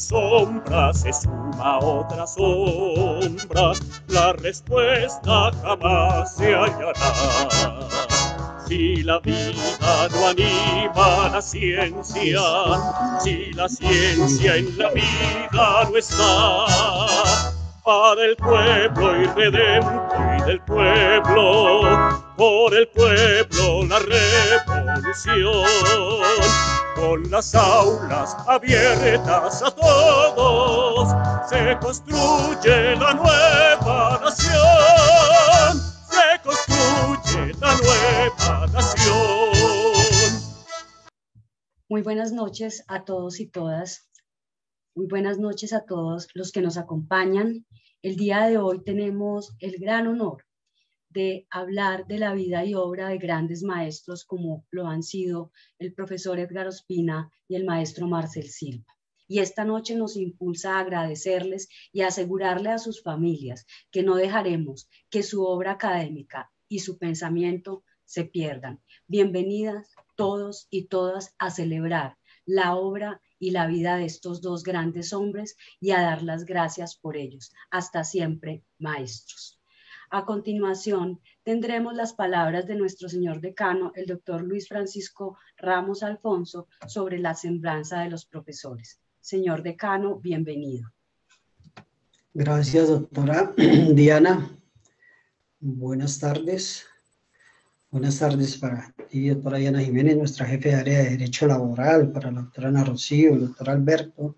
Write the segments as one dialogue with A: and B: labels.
A: sombra se suma otra sombra, la respuesta jamás se hallará. Si la vida no anima la ciencia, si la ciencia en la vida no está, para el pueblo irredento y del pueblo, por el pueblo la revolución, con las aulas abiertas a todos, se construye la nueva nación, se construye la nueva nación.
B: Muy buenas noches a todos y todas. Muy buenas noches a todos los que nos acompañan. El día de hoy tenemos el gran honor de hablar de la vida y obra de grandes maestros como lo han sido el profesor Edgar Ospina y el maestro Marcel Silva. Y esta noche nos impulsa a agradecerles y a asegurarle a sus familias que no dejaremos que su obra académica y su pensamiento se pierdan. Bienvenidas todos y todas a celebrar la obra y la vida de estos dos grandes hombres y a dar las gracias por ellos. Hasta siempre, maestros. A continuación, tendremos las palabras de nuestro señor decano, el doctor Luis Francisco Ramos Alfonso, sobre la semblanza de los profesores. Señor decano, bienvenido.
C: Gracias, doctora Diana. Buenas tardes. Buenas tardes para ti, doctora Diana Jiménez, nuestra jefe de área de Derecho Laboral, para la doctora Ana Rocío, el doctor Alberto,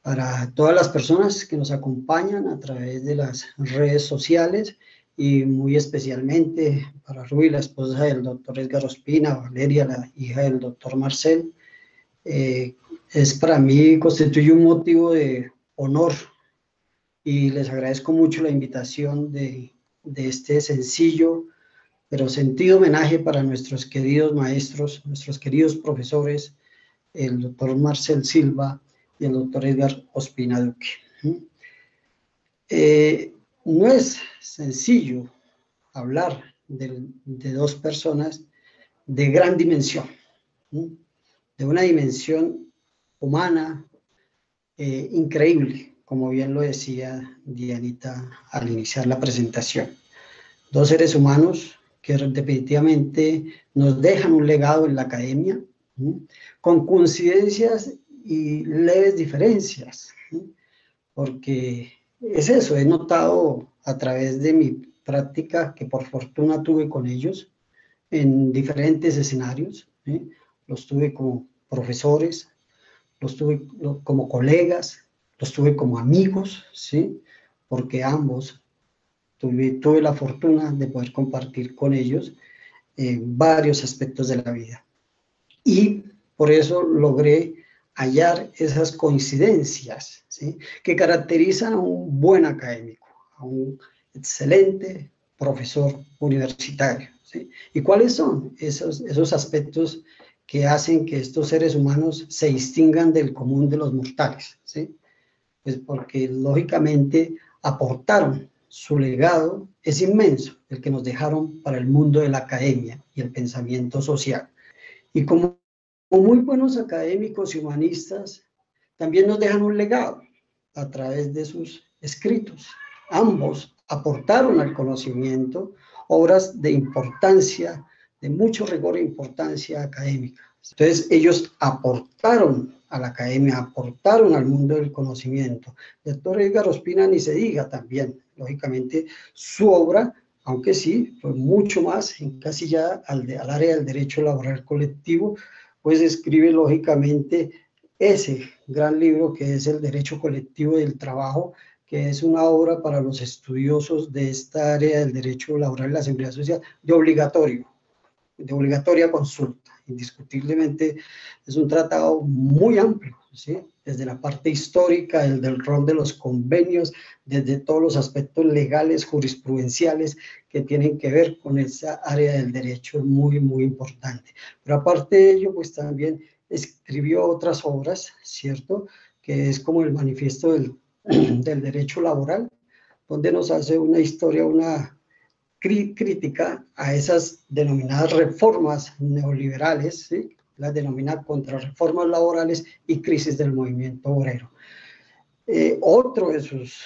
C: para todas las personas que nos acompañan a través de las redes sociales y muy especialmente para Rubí, la esposa del doctor Edgar Ospina, Valeria, la hija del doctor Marcel. Es para mí, constituye un motivo de honor y les agradezco mucho la invitación de este sencillo pero sentido homenaje para nuestros queridos maestros, nuestros queridos profesores, el doctor Marcel Silva y el doctor Edgar Ospina Duque. No es sencillo hablar de dos personas de gran dimensión, de una dimensión humana increíble, como bien lo decía Dianita al iniciar la presentación. Dos seres humanos que definitivamente nos dejan un legado en la academia, con coincidencias y leves diferencias, porque es eso, he notado a través de mi práctica que por fortuna tuve con ellos en diferentes escenarios, los tuve como profesores, los tuve como colegas, los tuve como amigos, ¿sí? Porque ambos tuve la fortuna de poder compartir con ellos varios aspectos de la vida. Y por eso logré hallar esas coincidencias, ¿sí? Que caracterizan a un buen académico, a un excelente profesor universitario, ¿sí? ¿Y cuáles son esos aspectos que hacen que estos seres humanos se distingan del común de los mortales, ¿sí? Pues porque lógicamente aportaron. Su legado es inmenso, el que nos dejaron para el mundo de la academia y el pensamiento social. Y como muy buenos académicos y humanistas, también nos dejan un legado a través de sus escritos. Ambos aportaron al conocimiento obras de importancia, de mucho rigor e importancia académica. Entonces, ellos aportaron a la academia, aportaron al mundo del conocimiento. El doctor Edgar Ospina ni se diga también, lógicamente, su obra, aunque sí, fue mucho más encasillada al área del derecho laboral colectivo, pues escribe lógicamente ese gran libro que es el Derecho Colectivo del Trabajo, que es una obra para los estudiosos de esta área del derecho laboral y la seguridad social de obligatoria consulta. Indiscutiblemente es un tratado muy amplio, ¿sí? Desde la parte histórica, del rol de los convenios, desde todos los aspectos legales, jurisprudenciales que tienen que ver con esa área del derecho muy, muy importante. Pero aparte de ello, pues también escribió otras obras, ¿cierto? Que es como el manifiesto del derecho laboral, donde nos hace una historia, una crítica a esas denominadas reformas neoliberales, ¿sí? las denomina contrarreformas laborales y crisis del movimiento obrero. Otro de sus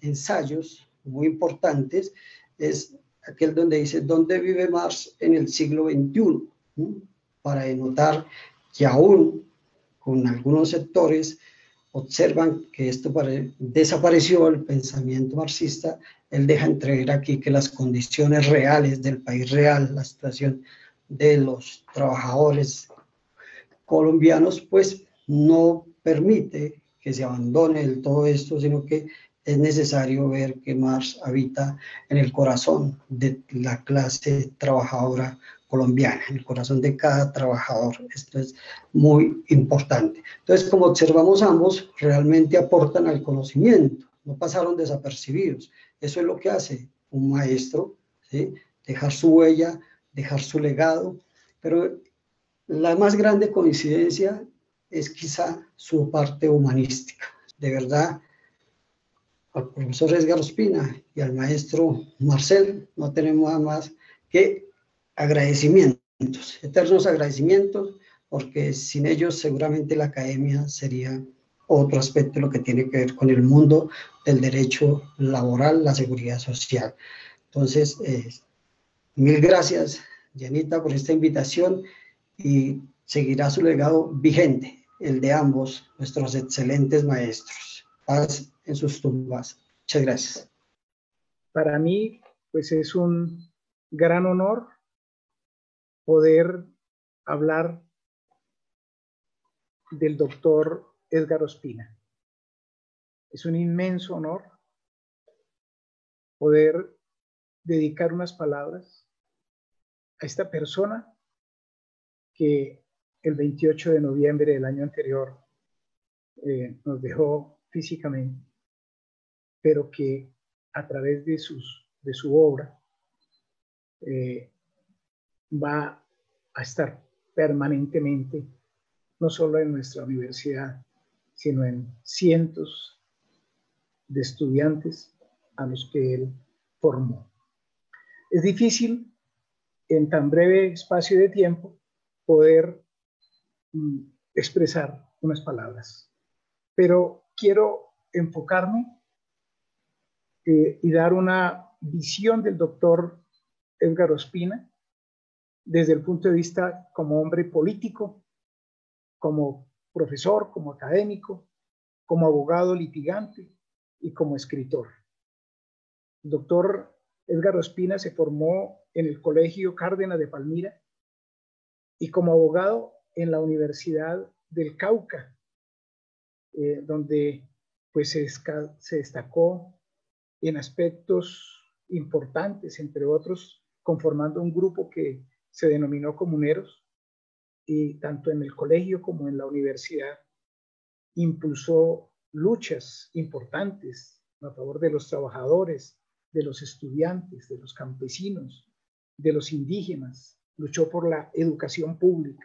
C: ensayos muy importantes es aquel donde dice ¿dónde vive Marx en el siglo XXI? Para denotar que aún con algunos sectores observan que esto desapareció el pensamiento marxista. Él deja entrever aquí que las condiciones reales del país real, la situación de los trabajadores colombianos, pues no permite que se abandone del todo esto, sino que es necesario ver que Marx habita en el corazón de la clase trabajadora colombiana, en el corazón de cada trabajador. Esto es muy importante. Entonces, como observamos ambos, realmente aportan al conocimiento, no pasaron desapercibidos. Eso es lo que hace un maestro, ¿sí? Dejar su huella, dejar su legado, pero la más grande coincidencia es quizá su parte humanística. De verdad, al profesor Edgar Ospina y al maestro Marcel no tenemos nada más que agradecimientos, eternos agradecimientos, porque sin ellos seguramente la academia sería otro aspecto, lo que tiene que ver con el mundo del derecho laboral, la seguridad social. Entonces, mil gracias, Janita, por esta invitación, y seguirá su legado vigente, el de ambos, nuestros excelentes maestros. Paz en sus tumbas. Muchas gracias.
D: Para mí, pues es un gran honor poder hablar del doctor Edgar Ospina. Es un inmenso honor poder dedicar unas palabras a esta persona que el 28 de noviembre del año anterior nos dejó físicamente, pero que a través de su obra va a estar permanentemente, no solo en nuestra universidad, sino en cientos de estudiantes a los que él formó. Es difícil en tan breve espacio de tiempo poder expresar unas palabras, pero quiero enfocarme y dar una visión del doctor Edgar Ospina desde el punto de vista como hombre político, como profesor, como académico, como abogado litigante y como escritor. El doctor Edgar Ospina se formó en el Colegio Cárdenas de Palmira y como abogado en la Universidad del Cauca, donde pues se destacó en aspectos importantes, entre otros, conformando un grupo que se denominó Comuneros, y tanto en el colegio como en la universidad impulsó luchas importantes a favor de los trabajadores, de los estudiantes, de los campesinos, de los indígenas, luchó por la educación pública.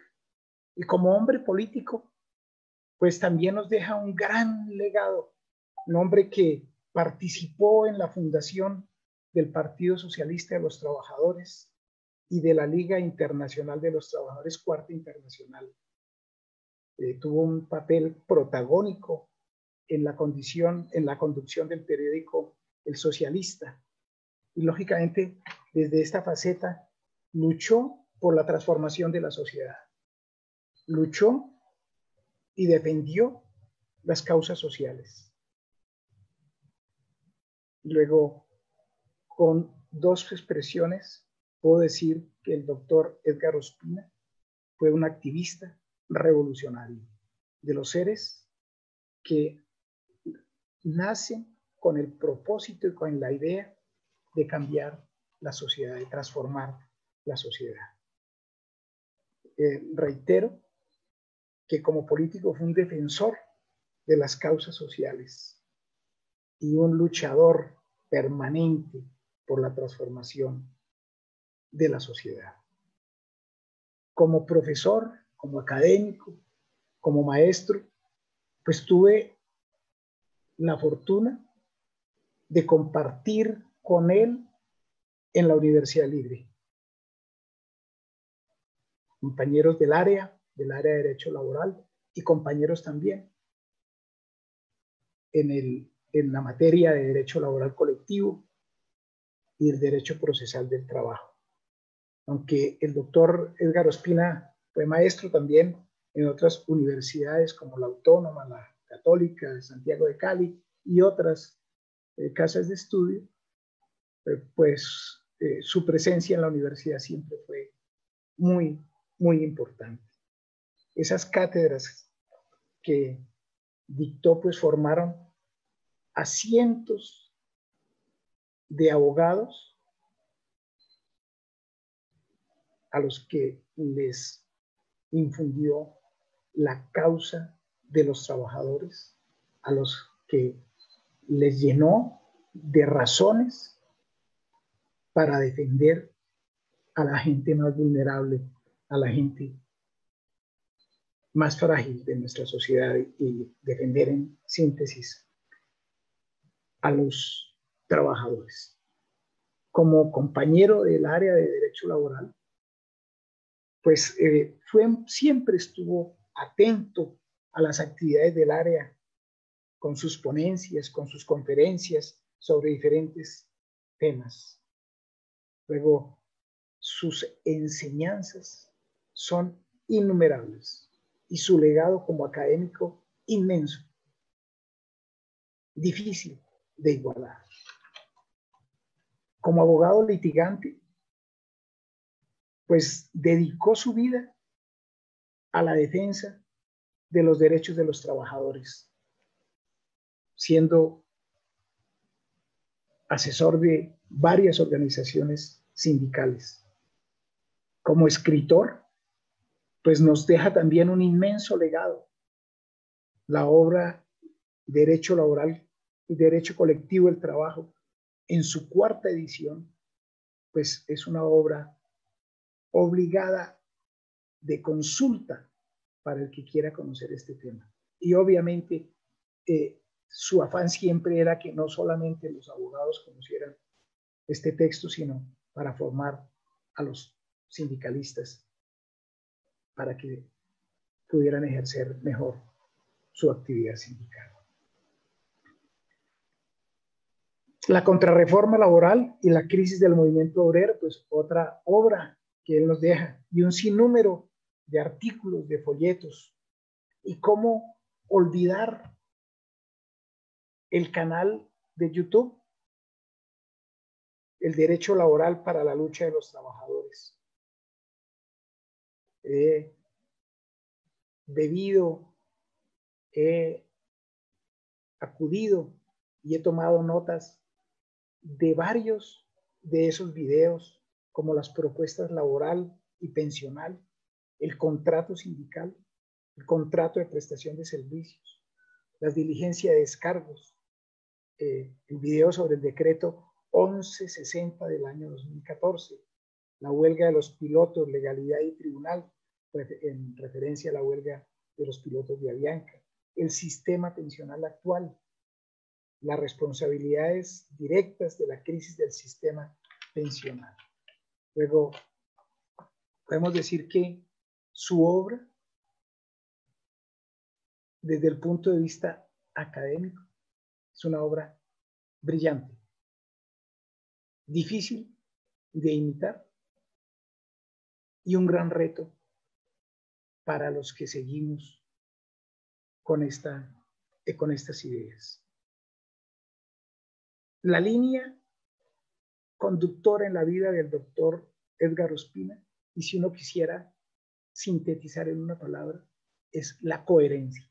D: Y como hombre político, pues también nos deja un gran legado, un hombre que participó en la fundación del Partido Socialista de los Trabajadores y de la Liga Internacional de los Trabajadores, Cuarta Internacional. Tuvo un papel protagónico en la conducción del periódico El Socialista. Y lógicamente, desde esta faceta, luchó por la transformación de la sociedad. Luchó y defendió las causas sociales. Luego, con dos expresiones, puedo decir que el doctor Edgar Ospina fue un activista revolucionario de los seres que nacen con el propósito y con la idea de cambiar la sociedad, de transformar la sociedad. Reitero que como político fue un defensor de las causas sociales y un luchador permanente por la transformación de la sociedad. Como profesor, como académico, como maestro, pues tuve la fortuna de compartir con él en la Universidad Libre. compañeros del área de Derecho Laboral y compañeros también en la materia de Derecho Laboral Colectivo y el Derecho Procesal del Trabajo. Aunque el doctor Edgar Ospina fue maestro también en otras universidades como la Autónoma, la Católica de Santiago de Cali y otras casas de estudio, pues su presencia en la universidad siempre fue muy, muy importante. Esas cátedras que dictó pues formaron a cientos de abogados a los que les infundió la causa de los trabajadores, a los que les llenó de razones para defender a la gente más vulnerable, a la gente más frágil de nuestra sociedad y defender en síntesis a los trabajadores. Como compañero del área de Derecho Laboral, pues siempre estuvo atento a las actividades del área con sus ponencias, con sus conferencias sobre diferentes temas. Luego, sus enseñanzas son innumerables y su legado como académico inmenso, difícil de igualar. Como abogado litigante, pues dedicó su vida a la defensa de los derechos de los trabajadores, siendo asesor de varias organizaciones sindicales. Como escritor, pues nos deja también un inmenso legado. La obra Derecho Laboral y Derecho Colectivo del Trabajo, en su 4ª edición, pues es una obra obligada de consulta para el que quiera conocer este tema. Y obviamente su afán siempre era que no solamente los abogados conocieran este texto, sino para formar a los sindicalistas para que pudieran ejercer mejor su actividad sindical. La contrarreforma laboral y la crisis del movimiento obrero, pues otra obra que él nos deja, y un sinnúmero de artículos, de folletos. Y cómo olvidar el canal de YouTube, el derecho laboral para la lucha de los trabajadores. He bebido, he acudido y he tomado notas de varios de esos videos, como las propuestas laboral y pensional, el contrato sindical, el contrato de prestación de servicios, las diligencias de descargos, el video sobre el decreto 1160 del año 2014, la huelga de los pilotos, legalidad y tribunal, en referencia a la huelga de los pilotos de Avianca, el sistema pensional actual, las responsabilidades directas de la crisis del sistema pensional. Luego, podemos decir que su obra, desde el punto de vista académico, es una obra brillante, difícil de imitar y un gran reto para los que seguimos con estas ideas. La línea conductora en la vida del doctor Edgar Ospina, y si uno quisiera sintetizar en una palabra, es la coherencia.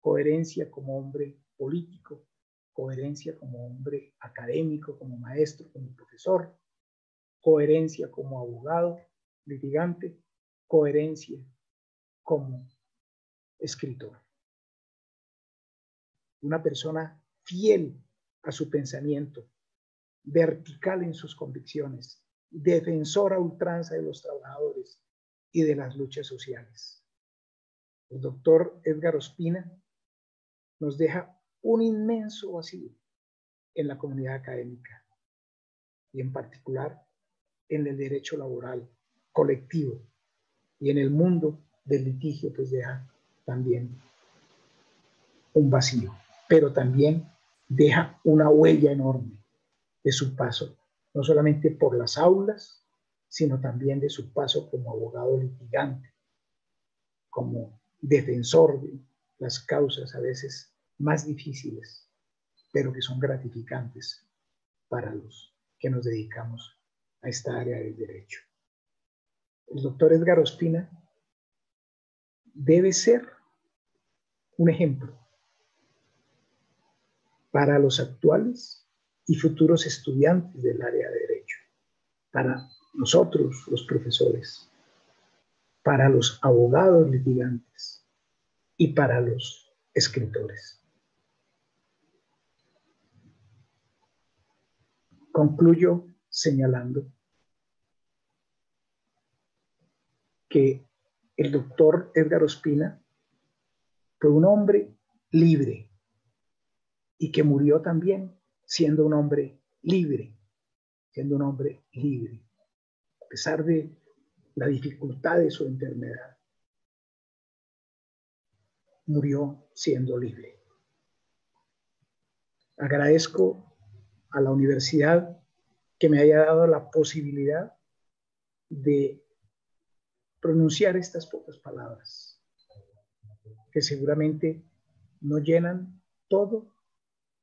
D: Coherencia como hombre político, coherencia como hombre académico, como maestro, como profesor, coherencia como abogado, litigante, coherencia como escritor. Una persona fiel a su pensamiento, vertical en sus convicciones, defensor a ultranza de los trabajadores y de las luchas sociales. El doctor Edgar Ospina nos deja un inmenso vacío en la comunidad académica y en particular en el derecho laboral colectivo y en el mundo del litigio pues deja también un vacío, pero también deja una huella enorme de su paso, no solamente por las aulas, sino también de su paso como abogado litigante, como defensor de las causas a veces más difíciles, pero que son gratificantes para los que nos dedicamos a esta área del derecho. El doctor Edgar Ospina debe ser un ejemplo para los actuales y futuros estudiantes del área de derecho, para nosotros los profesores, para los abogados litigantes y para los escritores. Concluyo señalando que el doctor Edgar Ospina fue un hombre libre y que murió también siendo un hombre libre, a pesar de la dificultad de su enfermedad, murió siendo libre. Agradezco a la universidad que me haya dado la posibilidad de pronunciar estas pocas palabras, que seguramente no llenan todo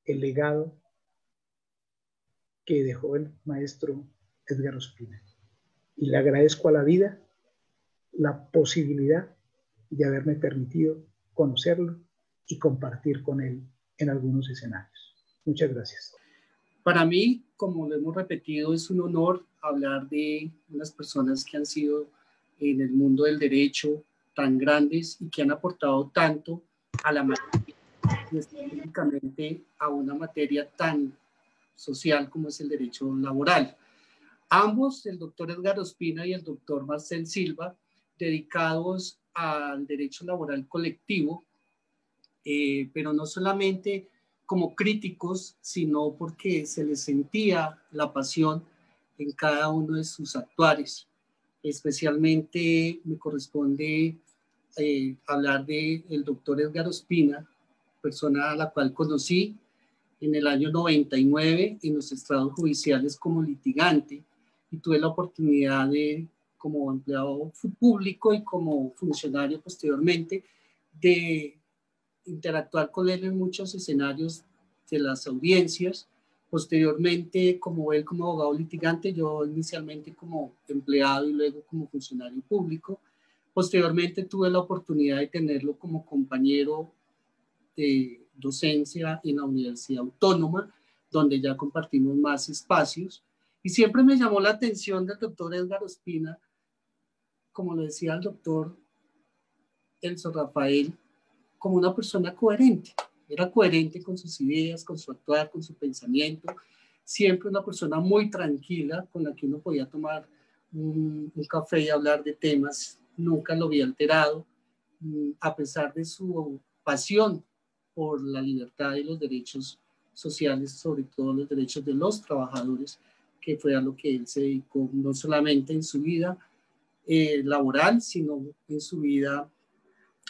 D: el legado que dejó el maestro Edgar Ospina. Y le agradezco a la vida la posibilidad de haberme permitido conocerlo y compartir con él en algunos escenarios. Muchas gracias.
E: Para mí, como lo hemos repetido, es un honor hablar de unas personas que han sido en el mundo del derecho tan grandes y que han aportado tanto a la materia, y específicamente a una materia tan social como es el derecho laboral. Ambos, el doctor Edgar Ospina y el doctor Marcel Silva, dedicados al derecho laboral colectivo, pero no solamente como críticos, sino porque se les sentía la pasión en cada uno de sus actuares. Especialmente me corresponde hablar del doctor Edgar Ospina, persona a la cual conocí en el año 99 en los estrados judiciales como litigante, y tuve la oportunidad de, como empleado público y como funcionario posteriormente, de interactuar con él en muchos escenarios de las audiencias. Posteriormente, como él como abogado litigante, yo inicialmente como empleado y luego como funcionario público. Posteriormente tuve la oportunidad de tenerlo como compañero de docencia en la Universidad Autónoma, donde ya compartimos más espacios. Y siempre me llamó la atención del doctor Edgar Ospina, como lo decía el doctor Elso Rafael, como una persona coherente. Era coherente con sus ideas, con su actuar, con su pensamiento. Siempre una persona muy tranquila, con la que uno podía tomar un café y hablar de temas. Nunca lo vi alterado, a pesar de su pasión por la libertad y los derechos sociales, sobre todo los derechos de los trabajadores, que fue a lo que él se dedicó, no solamente en su vida laboral, sino en su vida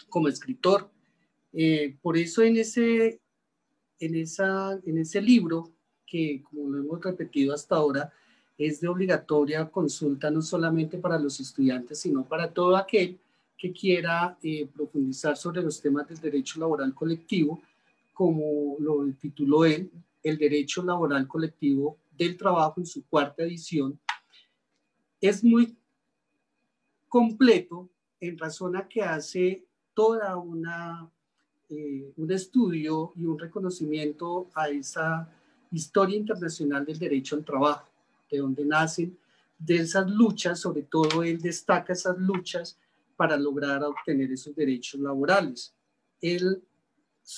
E: como escritor. Por eso en ese libro, que como lo hemos repetido hasta ahora, es de obligatoria consulta no solamente para los estudiantes, sino para todo aquel que quiera profundizar sobre los temas del derecho laboral colectivo, como lo tituló él, El derecho laboral colectivo del trabajo, en su 4ª edición. Es muy completo en razón a que hace toda un estudio y un reconocimiento a esa historia internacional del derecho al trabajo, de donde nacen, de esas luchas. Sobre todo él destaca esas luchas para lograr obtener esos derechos laborales. Él,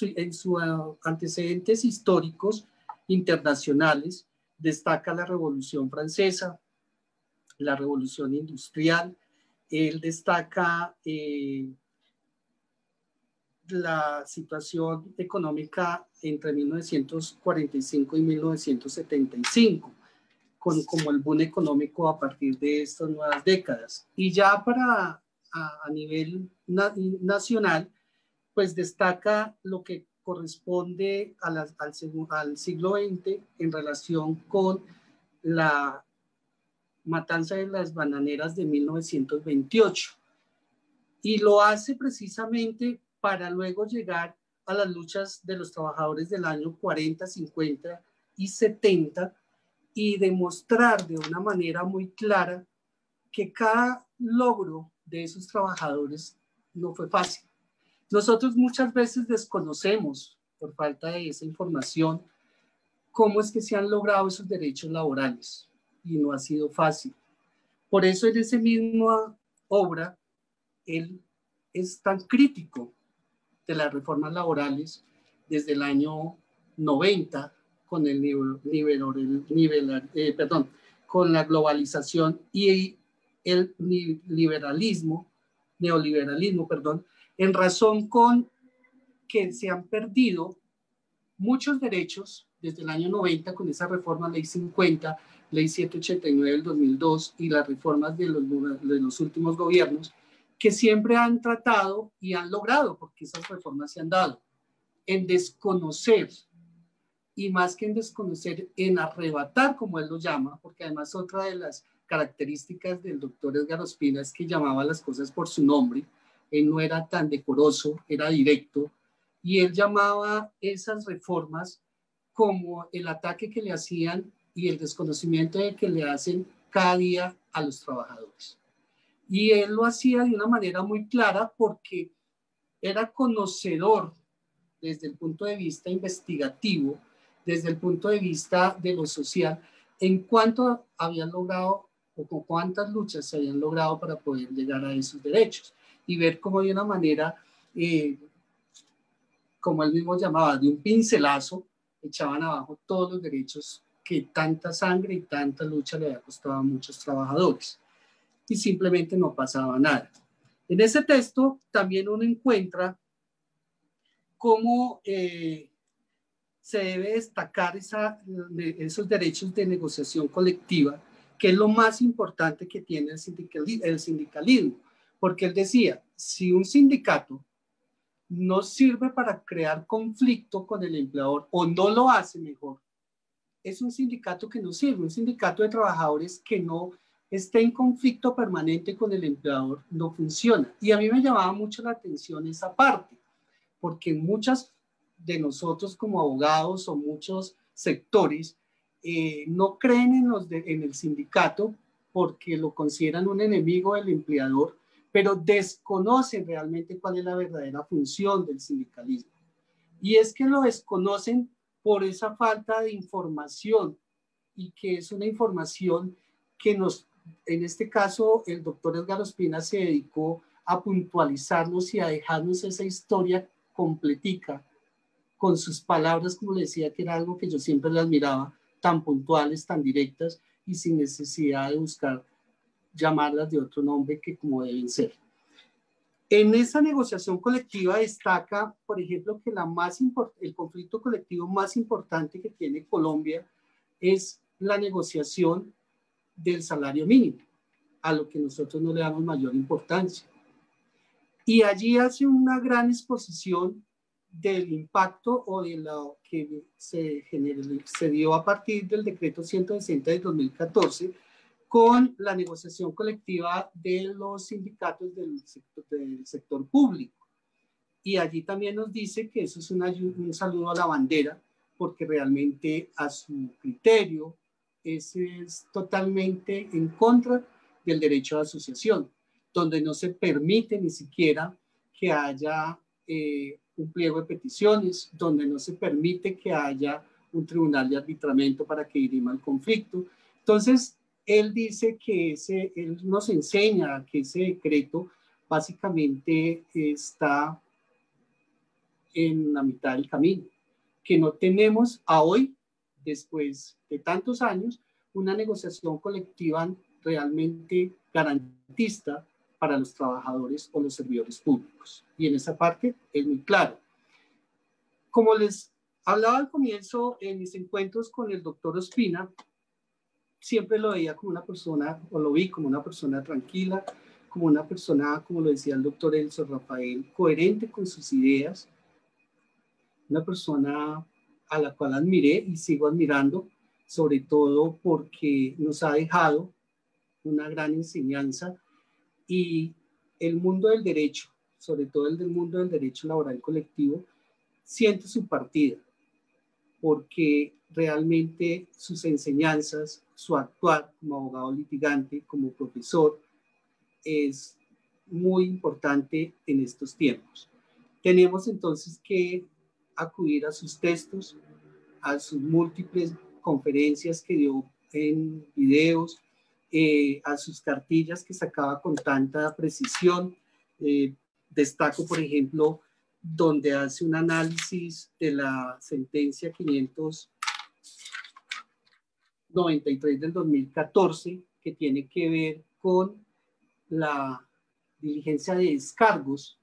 E: en sus antecedentes históricos internacionales, destaca la Revolución Francesa, la Revolución Industrial. Él destaca la situación económica entre 1945 y 1975, como el boom económico a partir de estas nuevas décadas. Y ya para a nivel nacional, pues destaca lo que corresponde al siglo XX en relación con la matanza de las bananeras de 1928. Y lo hace precisamente para luego llegar a las luchas de los trabajadores del año 40, 50 y 70 y demostrar de una manera muy clara que cada logro de esos trabajadores no fue fácil. Nosotros muchas veces desconocemos, por falta de esa información, cómo es que se han logrado esos derechos laborales y no ha sido fácil. Por eso en esa misma obra, él es tan crítico de las reformas laborales desde el año 90 con con la globalización y el neoliberalismo, en razón con que se han perdido muchos derechos desde el año 90 con esa reforma Ley 50, Ley 789 del 2002 y las reformas de los últimos gobiernos, que siempre han tratado y han logrado, porque esas reformas se han dado, en desconocer, y más que en desconocer, en arrebatar, como él lo llama, porque además otra de las características del doctor Edgar Ospina es que llamaba las cosas por su nombre. Él no era tan decoroso, era directo, y él llamaba esas reformas como el ataque que le hacían y el desconocimiento de que le hacen cada día a los trabajadores. Y él lo hacía de una manera muy clara porque era conocedor desde el punto de vista investigativo, desde el punto de vista de lo social, en cuánto habían logrado o con cuántas luchas se habían logrado para poder llegar a esos derechos y ver cómo de una manera, como él mismo llamaba, de un pincelazo, echaban abajo todos los derechos que tanta sangre y tanta lucha le había costado a muchos trabajadores. Y simplemente no pasaba nada. En ese texto también uno encuentra cómo se debe destacar esos derechos de negociación colectiva, que es lo más importante que tiene el sindicalismo. Porque él decía, si un sindicato no sirve para crear conflicto con el empleador o no lo hace mejor, es un sindicato que no sirve, un sindicato de trabajadores que no esté en conflicto permanente con el empleador, no funciona. Y a mí me llamaba mucho la atención esa parte, porque muchas de nosotros como abogados o muchos sectores no creen en el sindicato porque lo consideran un enemigo del empleador, pero desconocen realmente cuál es la verdadera función del sindicalismo. Y es que lo desconocen por esa falta de información y que es una información que en este caso, el doctor Edgar Ospina se dedicó a puntualizarnos y a dejarnos esa historia completica con sus palabras, como le decía, que era algo que yo siempre le admiraba, tan puntuales, tan directas y sin necesidad de buscar llamarlas de otro nombre que como deben ser. En esa negociación colectiva destaca, por ejemplo, que el conflicto colectivo más importante que tiene Colombia es la negociación del salario mínimo, a lo que nosotros no le damos mayor importancia. Y allí hace una gran exposición del impacto o de lo que se dio a partir del decreto 160 de 2014 con la negociación colectiva de los sindicatos del sector público. Y allí también nos dice que eso es un saludo a la bandera, porque realmente a su criterio es totalmente en contra del derecho de asociación, donde no se permite ni siquiera que haya un pliego de peticiones, donde no se permite que haya un tribunal de arbitramiento para que dirima el conflicto. Entonces, él dice que él nos enseña que ese decreto básicamente está en la mitad del camino, que no tenemos a hoy, después de tantos años, una negociación colectiva realmente garantista para los trabajadores o los servidores públicos. Y en esa parte es muy claro. Como les hablaba al comienzo, en mis encuentros con el doctor Ospina, siempre lo veía como una persona, o lo vi como una persona tranquila, como una persona, como lo decía el doctor Elso Rafael, coherente con sus ideas, una persona a la cual admiré y sigo admirando, sobre todo porque nos ha dejado una gran enseñanza, y el mundo del derecho, sobre todo el del mundo del derecho laboral colectivo, siente su partida, porque realmente sus enseñanzas, su actuar como abogado litigante, como profesor, es muy importante en estos tiempos. Tenemos entonces que acudir a sus textos, a sus múltiples conferencias que dio en videos, a sus cartillas que sacaba con tanta precisión. Destaco, por ejemplo, donde hace un análisis de la sentencia 593 del 2014, que tiene que ver con la diligencia de descargos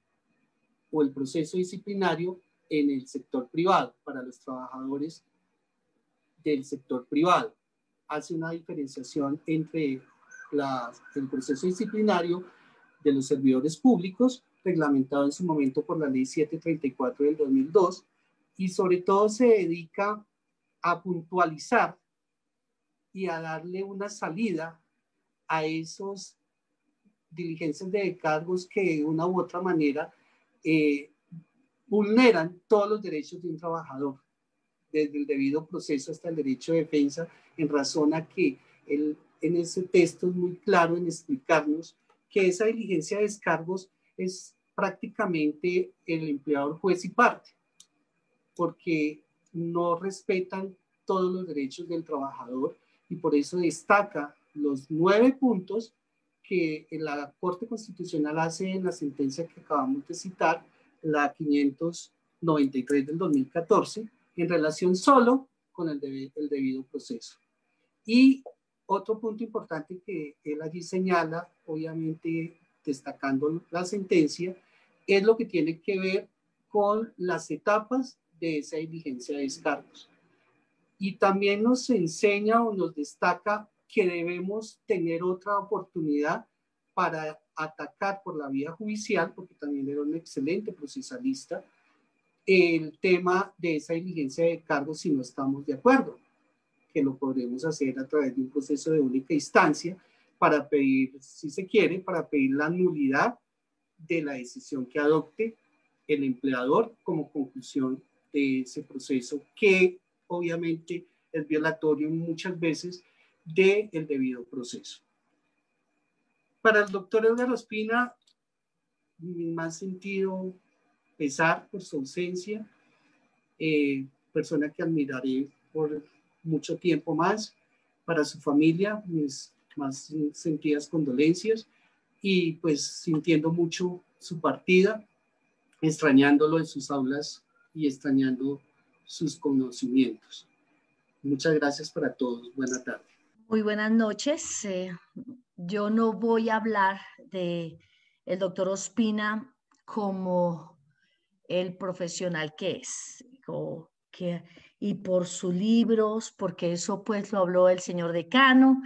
E: o el proceso disciplinario en el sector privado, para los trabajadores del sector privado. Hace una diferenciación entre el proceso disciplinario de los servidores públicos, reglamentado en su momento por la Ley 734 del 2002, y sobre todo se dedica a puntualizar y a darle una salida a esos diligencias de cargos que de una u otra manera vulneran todos los derechos de un trabajador, desde el debido proceso hasta el derecho de defensa, en razón a que él en ese texto es muy claro en explicarnos que esa diligencia de descargos es prácticamente el empleador juez y parte, porque no respetan todos los derechos del trabajador, y por eso destaca los 9 puntos que la Corte Constitucional hace en la sentencia que acabamos de citar, la 593 del 2014, en relación solo con el debido proceso. Y otro punto importante que él allí señala, obviamente destacando la sentencia, es lo que tiene que ver con las etapas de esa diligencia de descargos. Y también nos enseña o nos destaca que debemos tener otra oportunidad para atacar por la vía judicial, porque también era un excelente procesalista, el tema de esa diligencia de cargos si no estamos de acuerdo, que lo podremos hacer a través de un proceso de única instancia para pedir, si se quiere, para pedir la nulidad de la decisión que adopte el empleador como conclusión de ese proceso, que obviamente es violatorio muchas veces del debido proceso. Para el doctor Edgar Ospina, mi más sentido pesar por su ausencia, persona que admiraré por mucho tiempo más. Para su familia, mis más sentidas condolencias, y pues sintiendo mucho su partida, extrañándolo en sus aulas y extrañando sus conocimientos. Muchas gracias para todos. Buena tarde.
F: Muy buenas noches. Yo no voy a hablar de el doctor Ospina como el profesional que es, y por sus libros, porque eso pues lo habló el señor decano,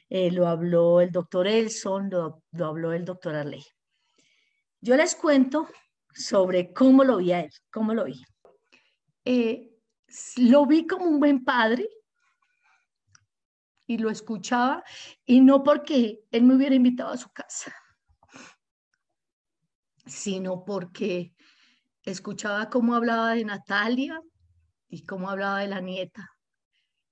F: lo habló el doctor Elson, lo habló el doctor Arley. Yo les cuento sobre cómo lo vi a él, cómo lo vi. Lo vi como un buen padre y lo escuchaba, y no porque él me hubiera invitado a su casa, sino porque escuchaba cómo hablaba de Natalia y cómo hablaba de la nieta.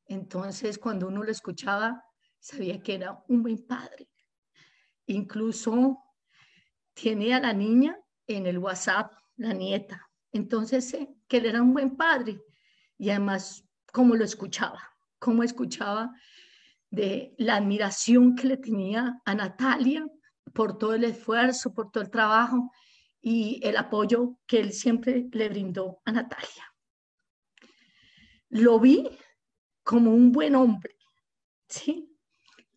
F: Entonces, cuando uno lo escuchaba, sabía que era un buen padre. Incluso tiene a la niña en el WhatsApp, la nieta. Entonces sé que él era un buen padre, y además cómo lo escuchaba, cómo escuchaba de la admiración que le tenía a Natalia por todo el esfuerzo, por todo el trabajo y el apoyo que él siempre le brindó a Natalia. Lo vi como un buen hombre, ¿sí?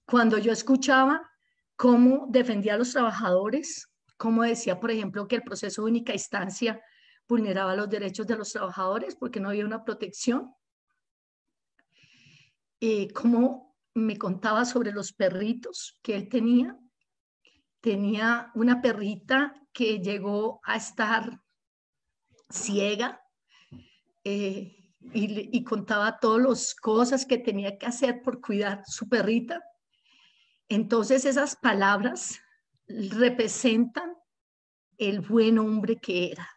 F: Cuando yo escuchaba cómo defendía a los trabajadores, cómo decía, por ejemplo, que el proceso de única instancia vulneraba los derechos de los trabajadores porque no había una protección, cómo me contaba sobre los perritos que él tenía tenía una perrita que llegó a estar ciega y contaba todas las cosas que tenía que hacer por cuidar su perrita. Entonces esas palabras representan el buen hombre que era.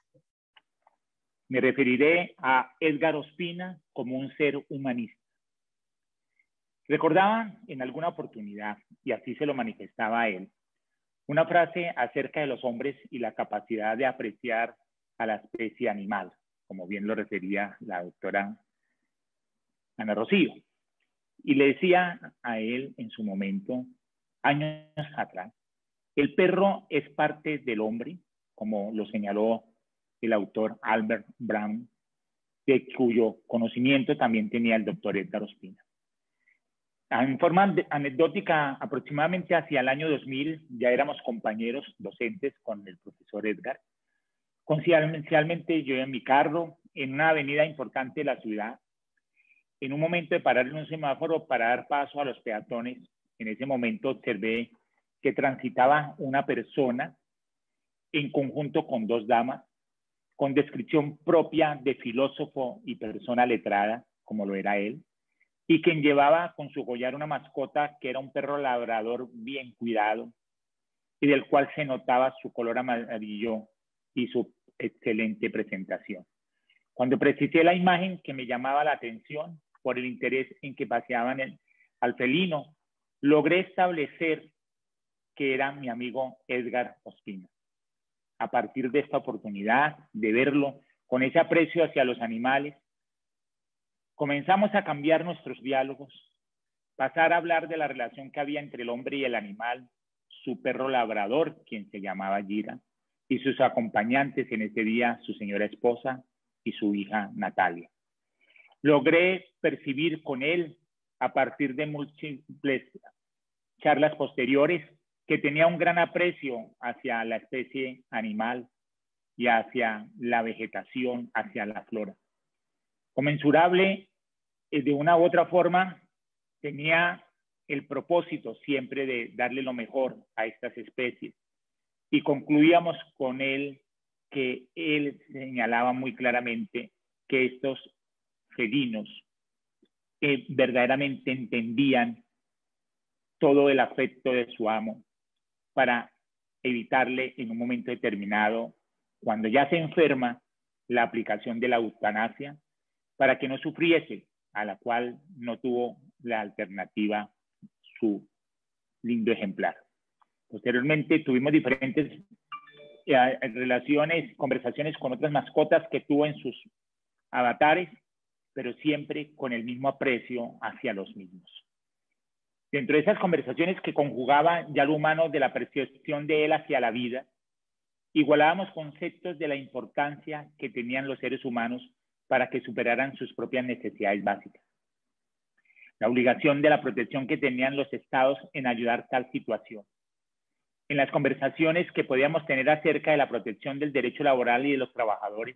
G: Me referiré a Edgar Ospina como un ser humanista. Recordaba en alguna oportunidad, y así se lo manifestaba a él, una frase acerca de los hombres y la capacidad de apreciar a la especie animal, como bien lo refería la doctora Ana Rocío. Y le decía a él en su momento, años atrás, el perro es parte del hombre, como lo señaló el autor Albert Brown, de cuyo conocimiento también tenía el doctor Edgar Ospina. En forma anecdótica, aproximadamente hacia el año 2000, ya éramos compañeros docentes con el profesor Edgar. Coincidencialmente yo en mi carro, en una avenida importante de la ciudad, en un momento de parar en un semáforo para dar paso a los peatones, en ese momento observé que transitaba una persona en conjunto con dos damas, con descripción propia de filósofo y persona letrada, como lo era él, y quien llevaba con su collar una mascota que era un perro labrador bien cuidado y del cual se notaba su color amarillo y su excelente presentación. Cuando precisé la imagen que me llamaba la atención por el interés en que paseaban al felino, logré establecer que era mi amigo Edgar Ospina. A partir de esta oportunidad de verlo con ese aprecio hacia los animales, comenzamos a cambiar nuestros diálogos, pasar a hablar de la relación que había entre el hombre y el animal, su perro labrador, quien se llamaba Gira, y sus acompañantes en ese día, su señora esposa y su hija Natalia. Logré percibir con él, a partir de múltiples charlas posteriores, que tenía un gran aprecio hacia la especie animal y hacia la vegetación, hacia la flora. Comensurable, de una u otra forma, tenía el propósito siempre de darle lo mejor a estas especies. Y concluíamos con él que él señalaba muy claramente que estos felinos verdaderamente entendían todo el afecto de su amo para evitarle en un momento determinado, cuando ya se enferma, la aplicación de la eutanasia para que no sufriese, a la cual no tuvo la alternativa su lindo ejemplar. Posteriormente tuvimos diferentes conversaciones con otras mascotas que tuvo en sus avatares, pero siempre con el mismo aprecio hacia los mismos. Dentro de esas conversaciones que conjugaban ya lo humano de la percepción de él hacia la vida, igualábamos conceptos de la importancia que tenían los seres humanos para que superaran sus propias necesidades básicas. La obligación de la protección que tenían los estados en ayudar tal situación. En las conversaciones que podíamos tener acerca de la protección del derecho laboral y de los trabajadores,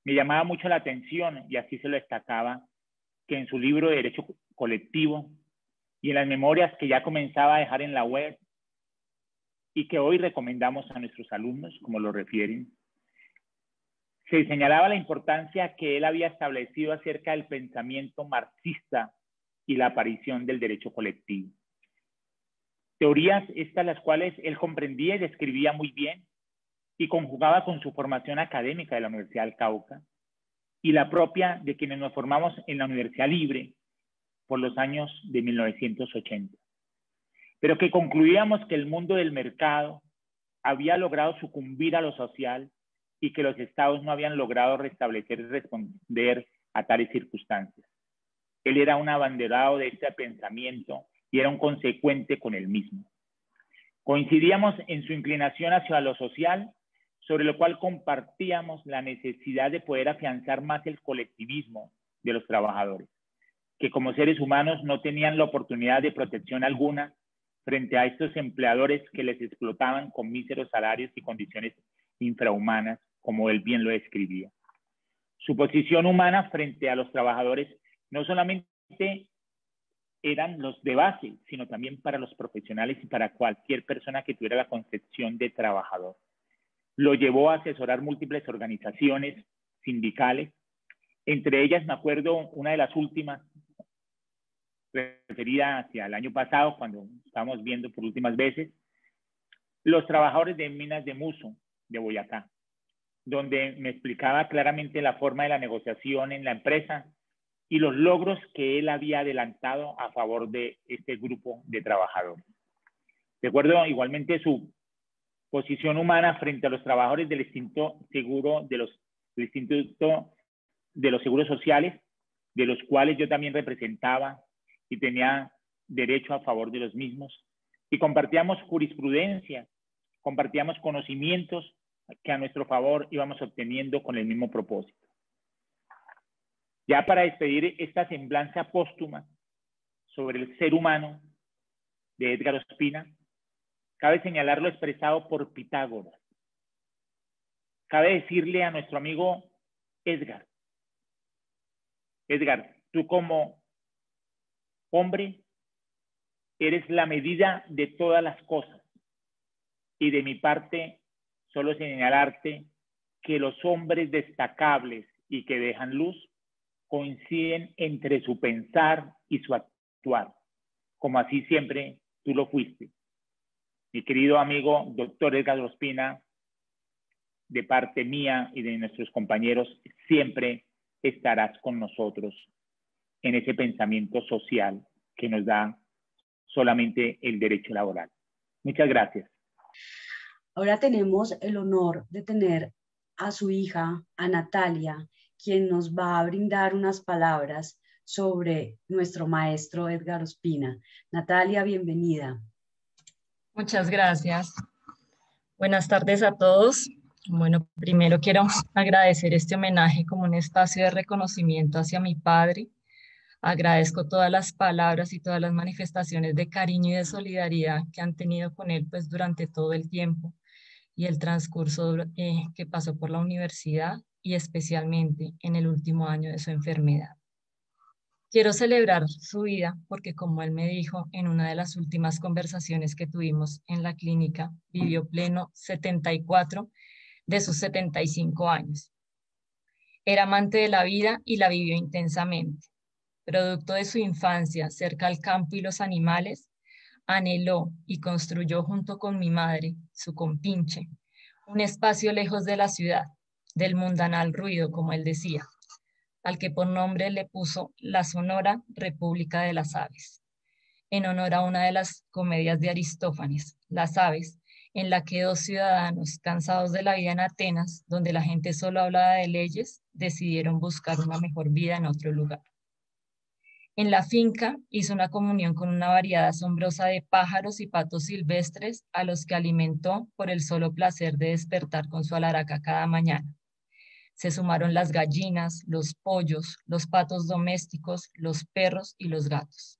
G: me llamaba mucho la atención, y así se lo destacaba, que en su libro de Derecho Colectivo y en las memorias que ya comenzaba a dejar en la web y que hoy recomendamos a nuestros alumnos, como lo refieren, se señalaba la importancia que él había establecido acerca del pensamiento marxista y la aparición del derecho colectivo. Teorías estas las cuales él comprendía y describía muy bien y conjugaba con su formación académica de la Universidad del Cauca y la propia de quienes nos formamos en la Universidad Libre por los años de 1980. Pero que concluíamos que el mundo del mercado había logrado sucumbir a lo social y que los estados no habían logrado restablecer y responder a tales circunstancias. Él era un abanderado de este pensamiento y era un consecuente con el mismo. Coincidíamos en su inclinación hacia lo social, sobre lo cual compartíamos la necesidad de poder afianzar más el colectivismo de los trabajadores, que como seres humanos no tenían la oportunidad de protección alguna frente a estos empleadores que les explotaban con míseros salarios y condiciones infrahumanas, como él bien lo describía. Su posición humana frente a los trabajadores no solamente eran los de base, sino también para los profesionales y para cualquier persona que tuviera la concepción de trabajador. Lo llevó a asesorar múltiples organizaciones sindicales, entre ellas me acuerdo una de las últimas, referida hacia el año pasado, cuando estábamos viendo por últimas veces, los trabajadores de minas de Muso, de Boyacá, donde me explicaba claramente la forma de la negociación en la empresa y los logros que él había adelantado a favor de este grupo de trabajadores. Recuerdo igualmente su posición humana frente a los trabajadores del Instituto de los Seguros Sociales, de los cuales yo también representaba y tenía derecho a favor de los mismos. Y compartíamos jurisprudencia, compartíamos conocimientos que a nuestro favor íbamos obteniendo con el mismo propósito. Ya para despedir esta semblanza póstuma sobre el ser humano de Edgar Ospina, cabe señalar lo expresado por Pitágoras. Cabe decirle a nuestro amigo Edgar, tú como hombre eres la medida de todas las cosas, y de mi parte solo señalarte que los hombres destacables y que dejan luz coinciden entre su pensar y su actuar, como así siempre tú lo fuiste. Mi querido amigo doctor Edgar Ospina, de parte mía y de nuestros compañeros, siempre estarás con nosotros en ese pensamiento social que nos da solamente el derecho laboral. Muchas gracias.
B: Ahora tenemos el honor de tener a su hija, a Natalia, quien nos va a brindar unas palabras sobre nuestro maestro Edgar Ospina. Natalia, bienvenida.
H: Muchas gracias. Buenas tardes a todos. Bueno, primero quiero agradecer este homenaje como un espacio de reconocimiento hacia mi padre. Agradezco todas las palabras y todas las manifestaciones de cariño y de solidaridad que han tenido con él pues, durante todo el tiempo y el transcurso que pasó por la universidad y especialmente en el último año de su enfermedad. Quiero celebrar su vida porque, como él me dijo en una de las últimas conversaciones que tuvimos en la clínica, vivió pleno 74 de sus 75 años. Era amante de la vida y la vivió intensamente. Producto de su infancia cerca al campo y los animales, anheló y construyó junto con mi madre, su compinche, un espacio lejos de la ciudad, del mundanal ruido, como él decía, al que por nombre le puso la Sonora República de las Aves, en honor a una de las comedias de Aristófanes, Las Aves, en la que dos ciudadanos, cansados de la vida en Atenas, donde la gente solo hablaba de leyes, decidieron buscar una mejor vida en otro lugar. En la finca hizo una comunión con una variedad asombrosa de pájaros y patos silvestres a los que alimentó por el solo placer de despertar con su alaraca cada mañana. Se sumaron las gallinas, los pollos, los patos domésticos, los perros y los gatos.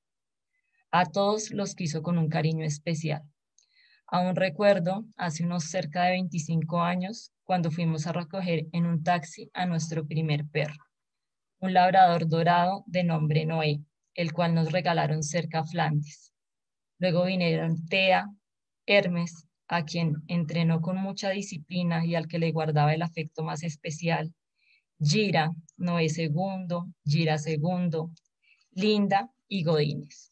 H: A todos los quiso con un cariño especial. Aún recuerdo, hace unos cerca de 25 años, cuando fuimos a recoger en un taxi a nuestro primer perro, un labrador dorado de nombre Noé, el cual nos regalaron cerca a Flandes. Luego vinieron Tea, Hermes, a quien entrenó con mucha disciplina y al que le guardaba el afecto más especial, Gira, Noé segundo, Gira segundo, Linda y Godínez.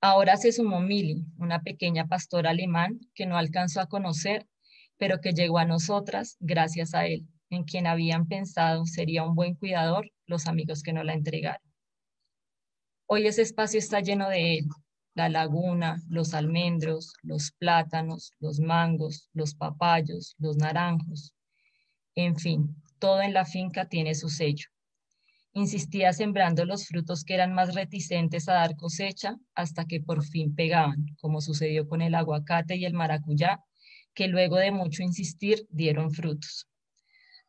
H: Ahora se sumó Milly, una pequeña pastora alemán que no alcanzó a conocer, pero que llegó a nosotras gracias a él, en quien habían pensado sería un buen cuidador los amigos que no la entregaron. Hoy ese espacio está lleno de él, la laguna, los almendros, los plátanos, los mangos, los papayos, los naranjos, en fin, todo en la finca tiene su sello. Insistía sembrando los frutos que eran más reticentes a dar cosecha hasta que por fin pegaban, como sucedió con el aguacate y el maracuyá, que luego de mucho insistir dieron frutos.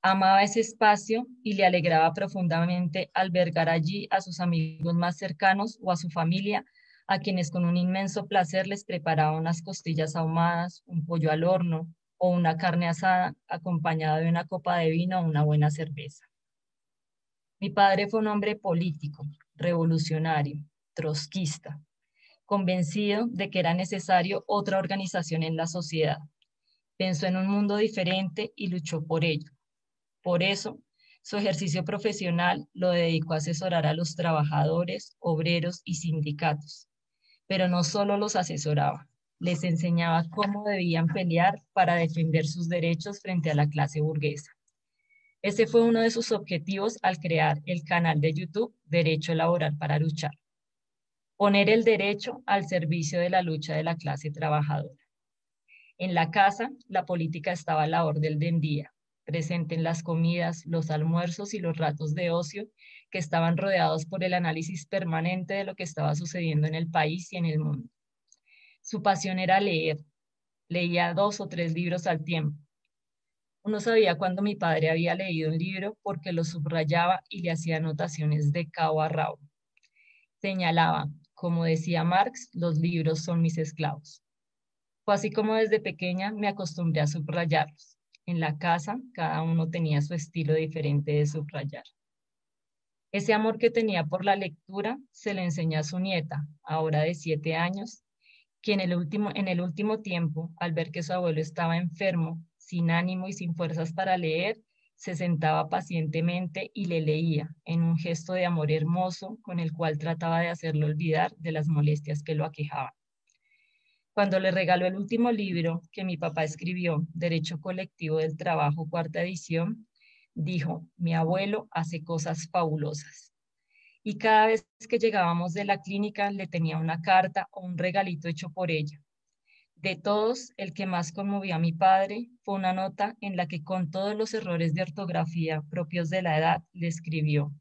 H: Amaba ese espacio y le alegraba profundamente albergar allí a sus amigos más cercanos o a su familia, a quienes con un inmenso placer les preparaba unas costillas ahumadas, un pollo al horno o una carne asada acompañada de una copa de vino o una buena cerveza. Mi padre fue un hombre político, revolucionario, trotskista, convencido de que era necesario otra organización en la sociedad. Pensó en un mundo diferente y luchó por ello. Por eso, su ejercicio profesional lo dedicó a asesorar a los trabajadores, obreros y sindicatos. Pero no solo los asesoraba, les enseñaba cómo debían pelear para defender sus derechos frente a la clase burguesa. Ese fue uno de sus objetivos al crear el canal de YouTube Derecho Laboral para Luchar. Poner el derecho al servicio de la lucha de la clase trabajadora. En la casa, la política estaba a la orden del día, presente en las comidas, los almuerzos y los ratos de ocio que estaban rodeados por el análisis permanente de lo que estaba sucediendo en el país y en el mundo. Su pasión era leer. Leía 2 o 3 libros al tiempo. Uno sabía cuando mi padre había leído un libro porque lo subrayaba y le hacía anotaciones de cabo a rabo. Señalaba, como decía Marx, los libros son mis esclavos. Fue así como desde pequeña me acostumbré a subrayarlos. En la casa, cada uno tenía su estilo diferente de subrayar. Ese amor que tenía por la lectura se le enseñó a su nieta, ahora de 7 años, que en el último tiempo, al ver que su abuelo estaba enfermo, sin ánimo y sin fuerzas para leer, se sentaba pacientemente y le leía, en un gesto de amor hermoso con el cual trataba de hacerlo olvidar de las molestias que lo aquejaban. Cuando le regaló el último libro que mi papá escribió, Derecho Colectivo del Trabajo, 4ª edición, dijo, mi abuelo hace cosas fabulosas. Y cada vez que llegábamos de la clínica le tenía una carta o un regalito hecho por ella. De todos, el que más conmovió a mi padre fue una nota en la que con todos los errores de ortografía propios de la edad le escribió,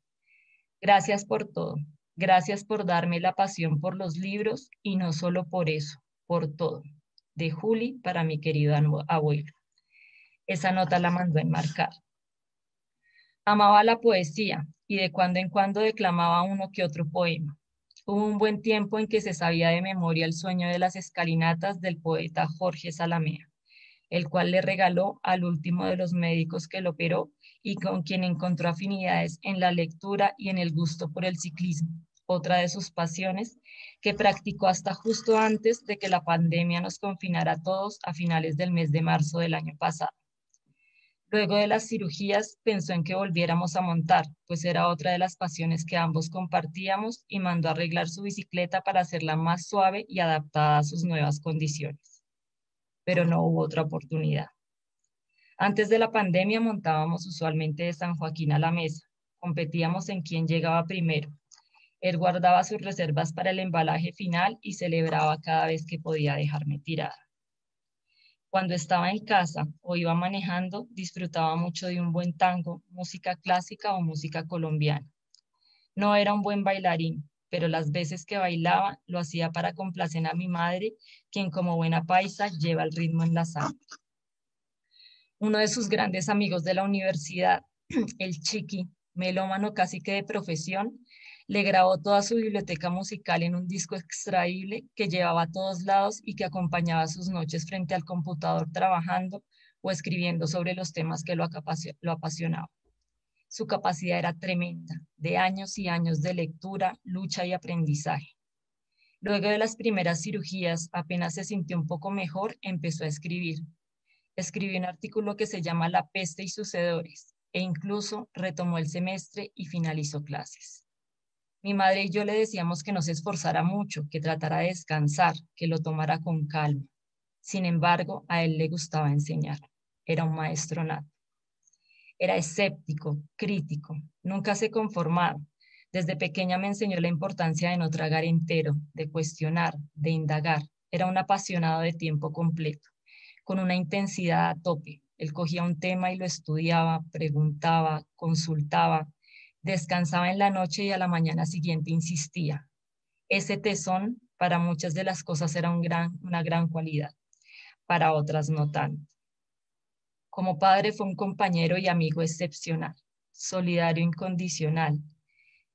H: gracias por todo, gracias por darme la pasión por los libros y no solo por eso, por todo. De Juli para mi querido abuelo. Esa nota la mandó a enmarcar. Amaba la poesía y de cuando en cuando declamaba uno que otro poema. Hubo un buen tiempo en que se sabía de memoria el sueño de las escalinatas del poeta Jorge Salamea, el cual le regaló al último de los médicos que lo operó y con quien encontró afinidades en la lectura y en el gusto por el ciclismo, otra de sus pasiones que practicó hasta justo antes de que la pandemia nos confinara a todos a finales del mes de marzo del año pasado. Luego de las cirugías pensó en que volviéramos a montar, pues era otra de las pasiones que ambos compartíamos y mandó a arreglar su bicicleta para hacerla más suave y adaptada a sus nuevas condiciones. Pero no hubo otra oportunidad. Antes de la pandemia montábamos usualmente de San Joaquín a la Mesa. Competíamos en quién llegaba primero. Él guardaba sus reservas para el embalaje final y celebraba cada vez que podía dejarme tirada. Cuando estaba en casa o iba manejando, disfrutaba mucho de un buen tango, música clásica o música colombiana. No era un buen bailarín, pero las veces que bailaba lo hacía para complacer a mi madre, quien como buena paisa lleva el ritmo en la sangre. Uno de sus grandes amigos de la universidad, el Chiqui, melómano casi que de profesión, le grabó toda su biblioteca musical en un disco extraíble que llevaba a todos lados y que acompañaba sus noches frente al computador trabajando o escribiendo sobre los temas que lo apasionaban. Su capacidad era tremenda, de años y años de lectura, lucha y aprendizaje. Luego de las primeras cirugías, apenas se sintió un poco mejor, empezó a escribir. Escribió un artículo que se llama La peste y sus hedores, e incluso retomó el semestre y finalizó clases. Mi madre y yo le decíamos que no se esforzara mucho, que tratara de descansar, que lo tomara con calma. Sin embargo, a él le gustaba enseñar. Era un maestro nato. Era escéptico, crítico, nunca se conformaba. Desde pequeña me enseñó la importancia de no tragar entero, de cuestionar, de indagar. Era un apasionado de tiempo completo, con una intensidad a tope. Él cogía un tema y lo estudiaba, preguntaba, consultaba, descansaba en la noche y a la mañana siguiente insistía. Ese tesón para muchas de las cosas era una gran cualidad, para otras no tanto. Como padre fue un compañero y amigo excepcional, solidario incondicional.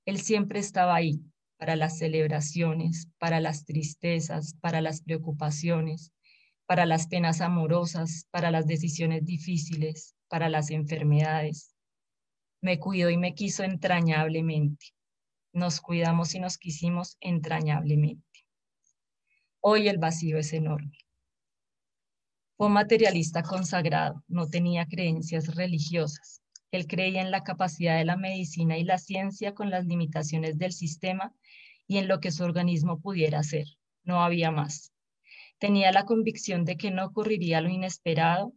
H: Él siempre estaba ahí, para las celebraciones, para las tristezas, para las preocupaciones, para las penas amorosas, para las decisiones difíciles, para las enfermedades. Me cuidó y me quiso entrañablemente. Nos cuidamos y nos quisimos entrañablemente. Hoy el vacío es enorme. Fue un materialista consagrado, no tenía creencias religiosas. Él creía en la capacidad de la medicina y la ciencia con las limitaciones del sistema y en lo que su organismo pudiera hacer. No había más. Tenía la convicción de que no ocurriría lo inesperado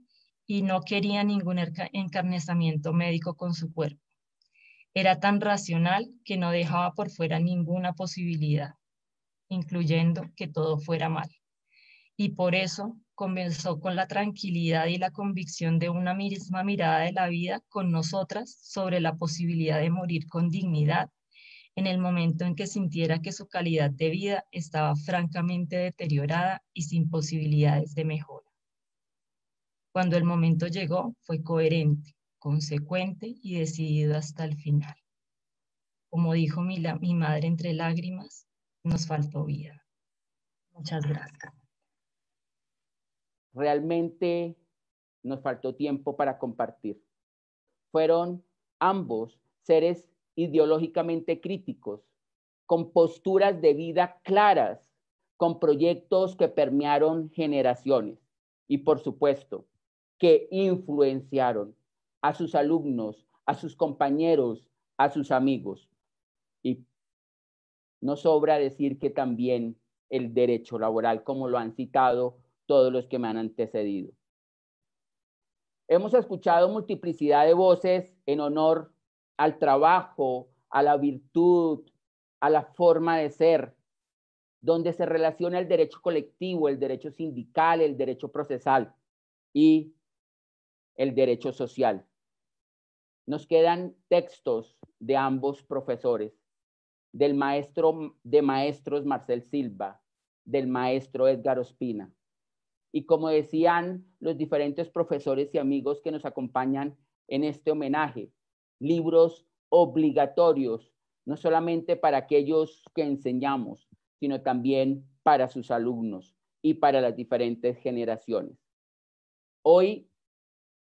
H: y no quería ningún encarnizamiento médico con su cuerpo. Era tan racional que no dejaba por fuera ninguna posibilidad, incluyendo que todo fuera mal. Y por eso comenzó con la tranquilidad y la convicción de una misma mirada de la vida con nosotras sobre la posibilidad de morir con dignidad en el momento en que sintiera que su calidad de vida estaba francamente deteriorada y sin posibilidades de mejora. Cuando el momento llegó, fue coherente, consecuente y decidido hasta el final. Como dijo mi madre entre lágrimas, nos faltó vida. Muchas gracias.
I: Realmente nos faltó tiempo para compartir. Fueron ambos seres ideológicamente críticos, con posturas de vida claras, con proyectos que permearon generaciones y, por supuesto, que influenciaron a sus alumnos, a sus compañeros, a sus amigos. Y no sobra decir que también el derecho laboral, como lo han citado todos los que me han antecedido. Hemos escuchado multiplicidad de voces en honor al trabajo, a la virtud, a la forma de ser, donde se relaciona el derecho colectivo, el derecho sindical, el derecho procesal y el derecho social. Nos quedan textos de ambos profesores, del maestro de maestros Marcel Silva, del maestro Edgar Ospina. Y como decían los diferentes profesores y amigos que nos acompañan en este homenaje, libros obligatorios, no solamente para aquellos que enseñamos, sino también para sus alumnos y para las diferentes generaciones. Hoy,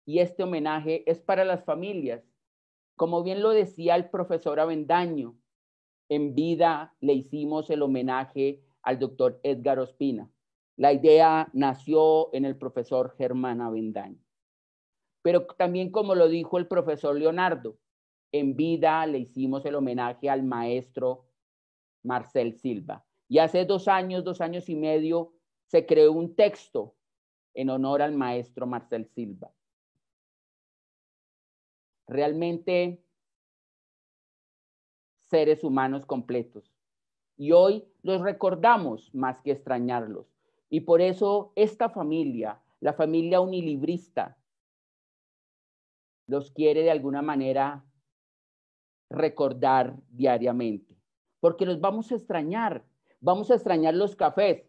I: y este homenaje es para las familias. Como bien lo decía el profesor Avendaño, en vida le hicimos el homenaje al doctor Edgar Ospina. La idea nació en el profesor Germán Avendaño. Pero también, como lo dijo el profesor Leonardo, en vida le hicimos el homenaje al maestro Marcel Silva. Y hace 2 años y medio, se creó un texto en honor al maestro Marcel Silva. Realmente, seres humanos completos. Y hoy los recordamos más que extrañarlos. Y por eso esta familia, la familia unilibrista, los quiere de alguna manera recordar diariamente. Porque los vamos a extrañar los cafés.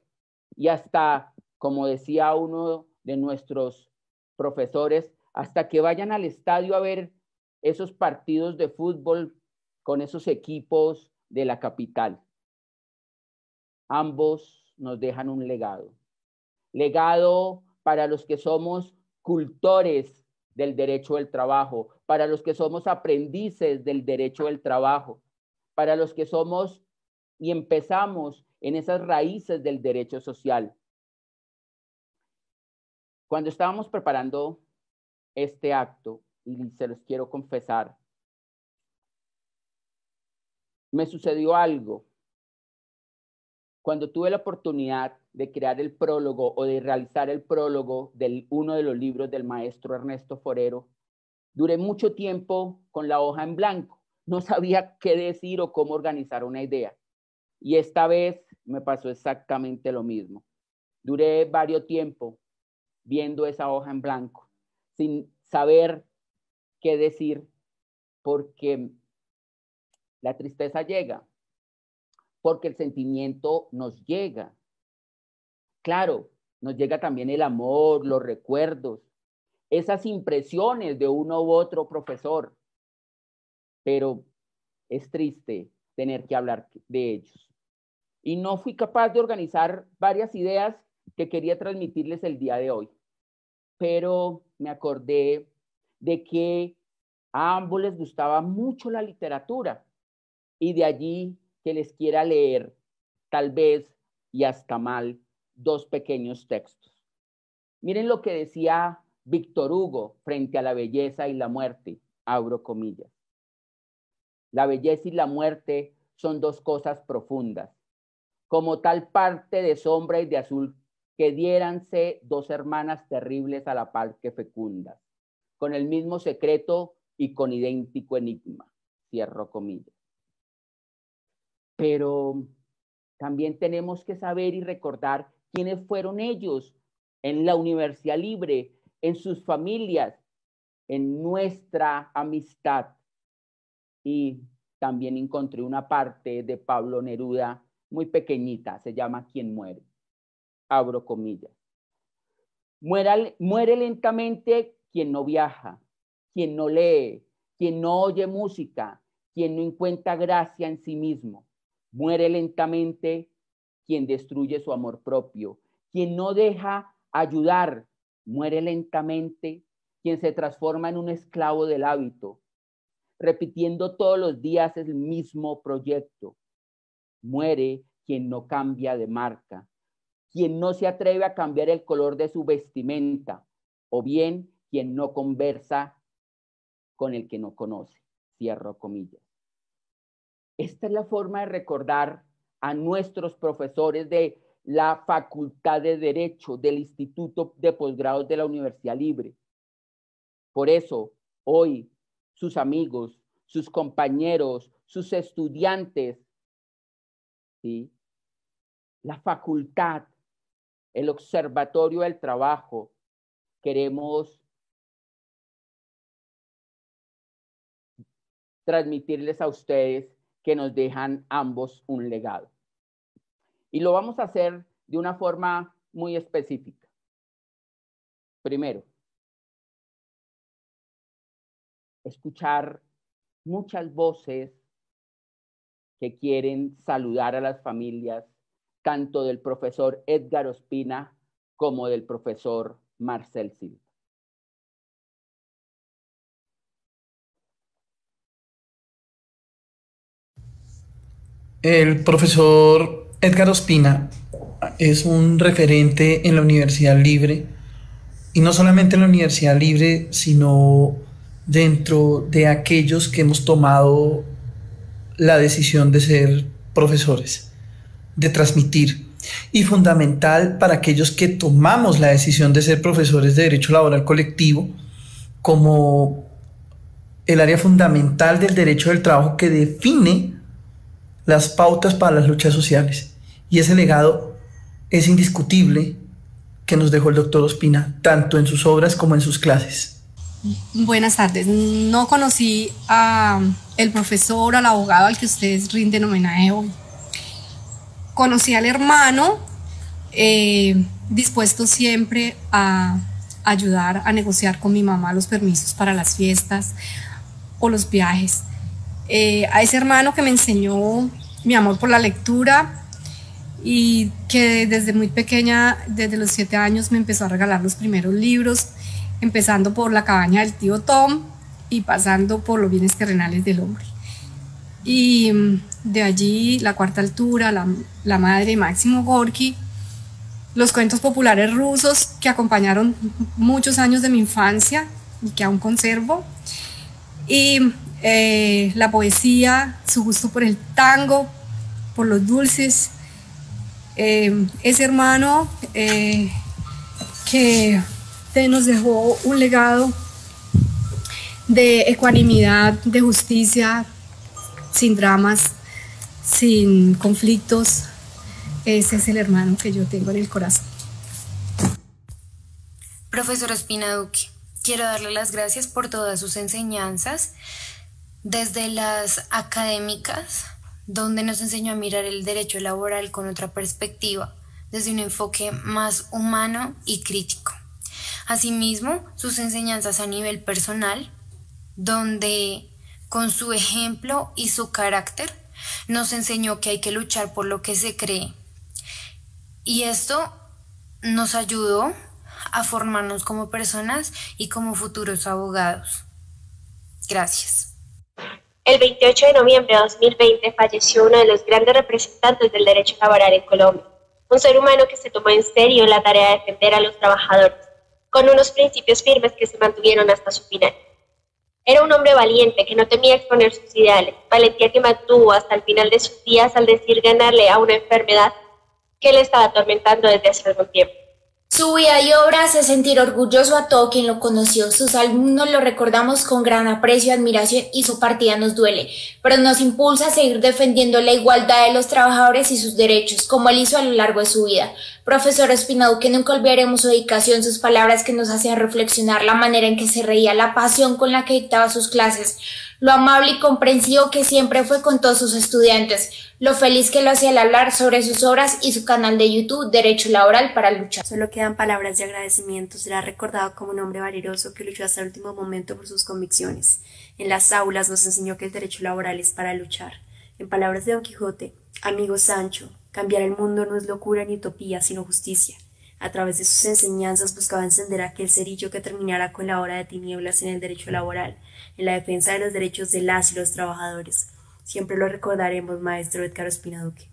I: Y hasta, como decía uno de nuestros profesores, hasta que vayan al estadio a ver esos partidos de fútbol con esos equipos de la capital. Ambos nos dejan un legado. Legado para los que somos cultores del derecho del trabajo, para los que somos aprendices del derecho del trabajo, para los que somos y empezamos en esas raíces del derecho social. Cuando estábamos preparando este acto, y se los quiero confesar, me sucedió algo. Cuando tuve la oportunidad de crear el prólogo o de realizar el prólogo de uno de los libros del maestro Ernesto Forero, duré mucho tiempo con la hoja en blanco. No sabía qué decir o cómo organizar una idea. Y esta vez me pasó exactamente lo mismo. Duré varios tiempo viendo esa hoja en blanco, sin saber qué decir, porque la tristeza llega, porque el sentimiento nos llega. Claro, nos llega también el amor, los recuerdos, esas impresiones de uno u otro profesor, pero es triste tener que hablar de ellos. Y no fui capaz de organizar varias ideas que quería transmitirles el día de hoy, pero me acordé de que a ambos les gustaba mucho la literatura y de allí que les quiera leer, tal vez y hasta mal, dos pequeños textos. Miren lo que decía Víctor Hugo frente a la belleza y la muerte, abro comillas. La belleza y la muerte son dos cosas profundas, como tal parte de sombra y de azul, que diéranse dos hermanas terribles a la par que fecundas, con el mismo secreto y con idéntico enigma, cierro comillas. Pero también tenemos que saber y recordar quiénes fueron ellos en la Universidad Libre, en sus familias, en nuestra amistad. Y también encontré una parte de Pablo Neruda muy pequeñita, se llama ¿Quién muere? Abro comillas. Muere lentamente quien no viaja, quien no lee, quien no oye música, quien no encuentra gracia en sí mismo. Muere lentamente quien destruye su amor propio, quien no deja ayudar. Muere lentamente quien se transforma en un esclavo del hábito, repitiendo todos los días el mismo proyecto. Muere quien no cambia de marca, quien no se atreve a cambiar el color de su vestimenta, o bien quien no conversa con el que no conoce. Cierro comillas. Esta es la forma de recordar a nuestros profesores de la Facultad de Derecho del Instituto de Posgrados de la Universidad Libre. Por eso, hoy, sus amigos, sus compañeros, sus estudiantes, ¿sí? La facultad, el observatorio del trabajo, queremos transmitirles a ustedes que nos dejan ambos un legado. Y lo vamos a hacer de una forma muy específica. Primero, escuchar muchas voces que quieren saludar a las familias, tanto del profesor Edgar Ospina como del profesor Marcel Silva.
J: El profesor Edgar Ospina es un referente en la Universidad Libre, y no solamente en la Universidad Libre, sino dentro de aquellos que hemos tomado la decisión de ser profesores, de transmitir, y fundamental para aquellos que tomamos la decisión de ser profesores de Derecho Laboral Colectivo, como el área fundamental del derecho del trabajo que define las pautas para las luchas sociales. Y ese legado es indiscutible que nos dejó el doctor Ospina, tanto en sus obras como en sus clases.
K: Buenas tardes. No conocí al profesor, al abogado al que ustedes rinden homenaje hoy. Conocí al hermano, dispuesto siempre a ayudar a negociar con mi mamá los permisos para las fiestas o los viajes. A ese hermano que me enseñó mi amor por la lectura y que desde muy pequeña, desde los 7 años, me empezó a regalar los primeros libros, empezando por La cabaña del tío Tom y pasando por Los bienes terrenales del hombre. Y de allí La cuarta altura, La madre de Máximo Gorki, los cuentos populares rusos que acompañaron muchos años de mi infancia y que aún conservo, y la poesía, su gusto por el tango, por los dulces. Ese hermano que nos dejó un legado de ecuanimidad, de justicia, sin dramas, sin conflictos. Ese es el hermano que yo tengo en el corazón.
L: Profesor Ospina Duque, quiero darle las gracias por todas sus enseñanzas, desde las académicas, donde nos enseñó a mirar el derecho laboral con otra perspectiva, desde un enfoque más humano y crítico. Asimismo, sus enseñanzas a nivel personal, donde con su ejemplo y su carácter nos enseñó que hay que luchar por lo que se cree. Y esto nos ayudó a formarnos como personas y como futuros abogados. Gracias.
M: El 28 de noviembre de 2020 falleció uno de los grandes representantes del derecho laboral en Colombia, un ser humano que se tomó en serio la tarea de defender a los trabajadores, con unos principios firmes que se mantuvieron hasta su final. Era un hombre valiente que no temía exponer sus ideales, valentía que mantuvo hasta el final de sus días al decidir ganarle a una enfermedad que le estaba atormentando desde hace algún tiempo.
L: Su vida y obra hace sentir orgulloso a todo quien lo conoció. Sus alumnos lo recordamos con gran aprecio y admiración y su partida nos duele, pero nos impulsa a seguir defendiendo la igualdad de los trabajadores y sus derechos, como él hizo a lo largo de su vida. Profesor Ospina Duque, nunca olvidaremos su dedicación, sus palabras que nos hacían reflexionar, la manera en que se reía, la pasión con la que dictaba sus clases, lo amable y comprensivo que siempre fue con todos sus estudiantes, lo feliz que lo hacía al hablar sobre sus obras y su canal de YouTube Derecho Laboral para Luchar.
N: Solo quedan palabras de agradecimiento. Será recordado como un hombre valeroso que luchó hasta el último momento por sus convicciones. En las aulas nos enseñó que el derecho laboral es para luchar. En palabras de Don Quijote, amigo Sancho, cambiar el mundo no es locura ni utopía, sino justicia. A través de sus enseñanzas buscaba encender aquel cerillo que terminara con la hora de tinieblas en el derecho laboral, en la defensa de los derechos de las y los trabajadores. Siempre lo recordaremos, maestro Edgar Ospina Duque.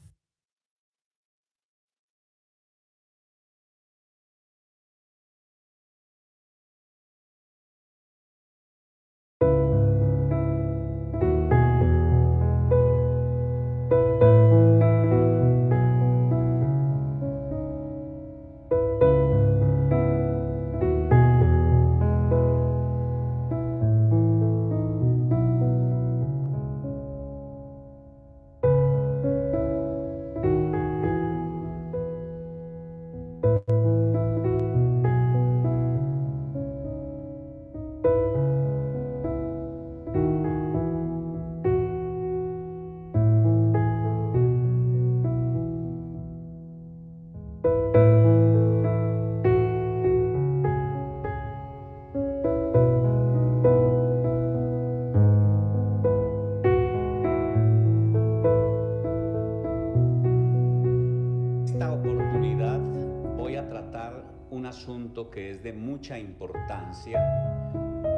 O: Que es de mucha importancia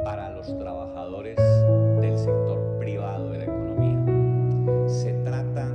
O: para los trabajadores del sector privado de la economía. Se trata